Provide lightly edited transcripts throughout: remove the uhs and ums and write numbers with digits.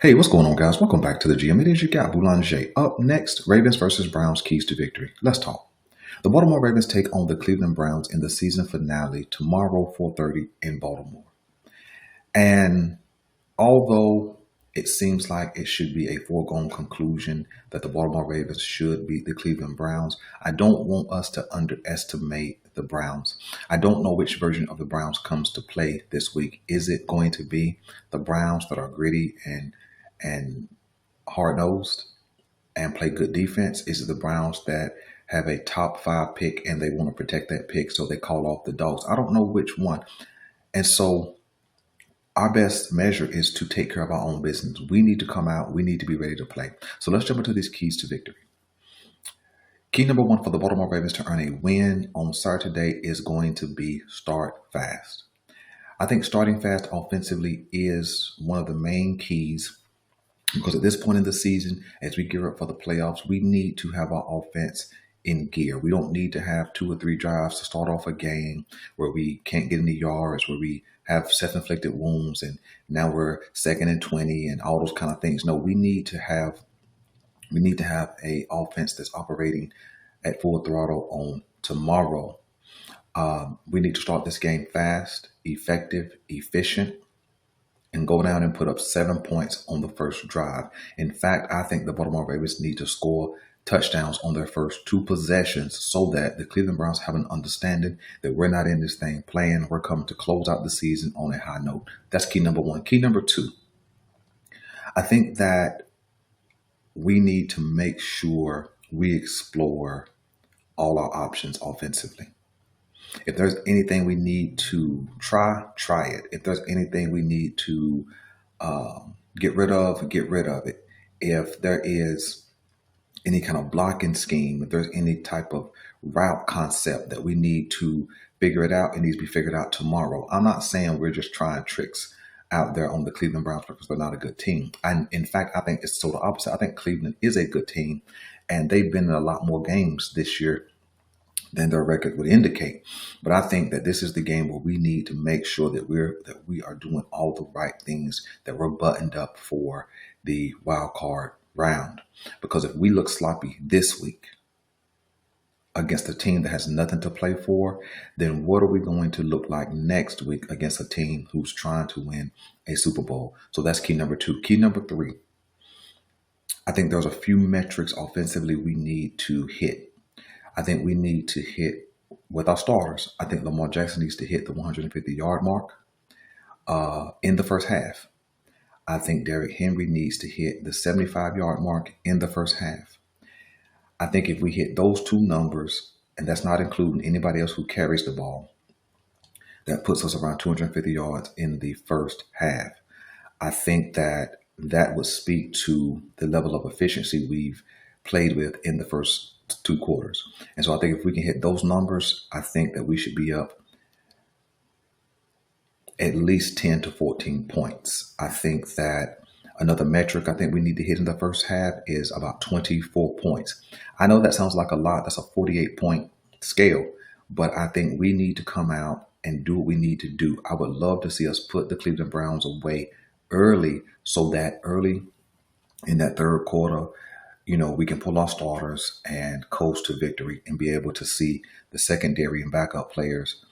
Hey, what's going on, guys? Welcome back to the GM. It is your guy, Boulanger. Up next, Ravens versus Browns, keys to victory. Let's talk. The Baltimore Ravens take on the Cleveland Browns in the season finale tomorrow, 4:30 in Baltimore. And although it seems like it should be a foregone conclusion that the Baltimore Ravens should beat the Cleveland Browns, I don't want us to underestimate the Browns. I don't know which version of the Browns comes to play this week. Is it going to be the Browns that are gritty and hard nosed and play good defense? Is it the Browns that have a top five pick and they want to protect that pick, so they call off the dogs? I don't know which one. And so our best measure is to take care of our own business. We need to come out. We need to be ready to play. So let's jump into these keys to victory. Key number one for the Baltimore Ravens to earn a win on Saturday is going to be start fast. I think starting fast offensively is one of the main keys, because at this point in the season, as we gear up for the playoffs, we need to have our offense in gear. We don't need to have two or three drives to start off a game where we can't get any yards, where we have self-inflicted wounds, and now we're 2nd and 20 and all those kind of things. No, we need to have a offense that's operating at full throttle on tomorrow. We need to start this game fast, effective, efficient, and go down and put up 7 points on the first drive. In fact, I think the Baltimore Ravens need to score touchdowns on their first two possessions so that the Cleveland Browns have an understanding that we're not in this thing playing. We're coming to close out the season on a high note. That's key number one. Key number two, I think that we need to make sure we explore all our options offensively. If there's anything we need to try it. If there's anything we need to get rid of it. If there is any kind of blocking scheme, if there's any type of route concept that we need to figure it out, it needs to be figured out tomorrow. I'm not saying we're just trying tricks out there on the Cleveland Browns because they're not a good team. And in fact, I think it's so the opposite. I think Cleveland is a good team, and they've been in a lot more games this year than their record would indicate. But I think that this is the game where we need to make sure that we are doing all the right things, that we're buttoned up for the wild card round. Because if we look sloppy this week against a team that has nothing to play for, then what are we going to look like next week against a team who's trying to win a Super Bowl? So that's key number two. Key number three, I think there's a few metrics offensively we need to hit. I think we need to hit with our starters. I think Lamar Jackson needs to hit the 150-yard mark in the first half. I think Derrick Henry needs to hit the 75-yard mark in the first half. I think if we hit those two numbers, and that's not including anybody else who carries the ball, that puts us around 250 yards in the first half. I think that would speak to the level of efficiency we've played with in the first two quarters. And so I think if we can hit those numbers, I think that we should be up at least 10 to 14 points. I think that another metric I think we need to hit in the first half is about 24 points. I know that sounds like a lot. That's a 48-point scale. But I think we need to come out and do what we need to do. I would love to see us put the Cleveland Browns away early, so that early in that third quarter, we can pull our starters and coast to victory and be able to see the secondary and backup players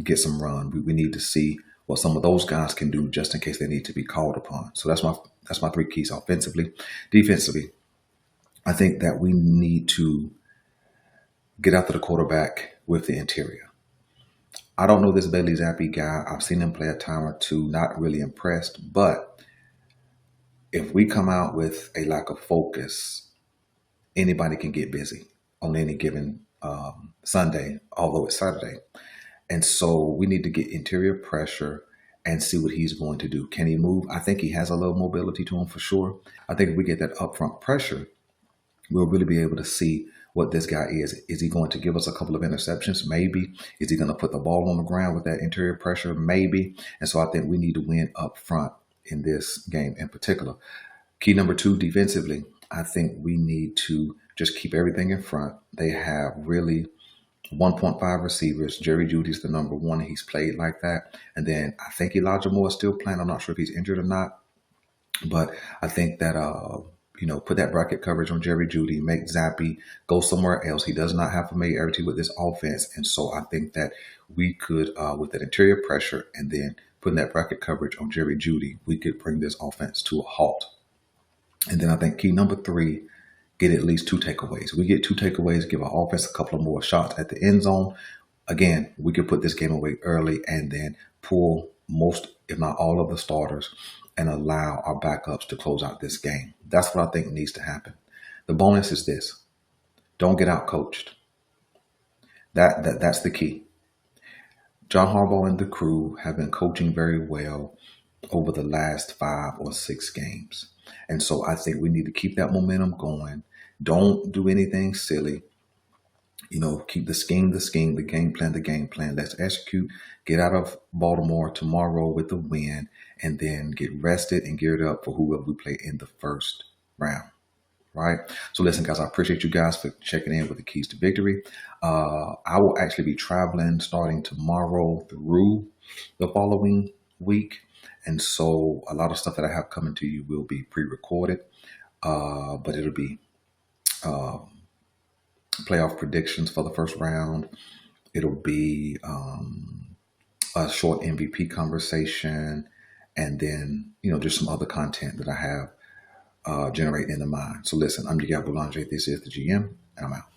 get some run. We need to see what some of those guys can do just in case they need to be called upon. So that's my three keys offensively. Defensively, I think that we need to get after the quarterback with the interior. I don't know this Bailey Zappi guy. I've seen him play a time or two, not really impressed, but if we come out with a lack of focus, anybody can get busy on any given Sunday, although it's Saturday. And so we need to get interior pressure and see what he's going to do. Can he move? I think he has a little mobility to him for sure. I think if we get that upfront pressure, we'll really be able to see what this guy is. Is he going to give us a couple of interceptions? Maybe. Is he going to put the ball on the ground with that interior pressure? Maybe. And so I think we need to win up front in this game in particular. Key number two, defensively, I think we need to just keep everything in front. They have really 1.5 receivers. Jerry Judy's the number one. He's played like that. And then I think Elijah Moore is still playing. I'm not sure if he's injured or not. But I think that put that bracket coverage on Jerry Judy, make Zappy go somewhere else. He does not have familiarity with this offense, and so I think that we could, with that interior pressure and then putting that bracket coverage on Jerry Judy, we could bring this offense to a halt. And then I think key number three, get at least two takeaways. We get two takeaways, give our offense a couple of more shots at the end zone. Again, we could put this game away early and then pull most, if not all, of the starters and allow our backups to close out this game. That's what I think needs to happen. The bonus is this: don't get out coached. That's the key. John Harbaugh and the crew have been coaching very well over the last 5 or 6 games. And so I think we need to keep that momentum going. Don't do anything silly. Keep the scheme, the game plan, the game plan. Let's execute, get out of Baltimore tomorrow with the win, and then get rested and geared up for whoever we play in the first round. Right. So listen, guys, I appreciate you guys for checking in with the keys to victory. I will actually be traveling starting tomorrow through the following week. And so a lot of stuff that I have coming to you will be pre-recorded, but it'll be playoff predictions for the first round. It'll be a short MVP conversation, and then, just some other content that I have generating in the mind. So listen, I'm your guy Boulanger. This is the GM, and I'm out.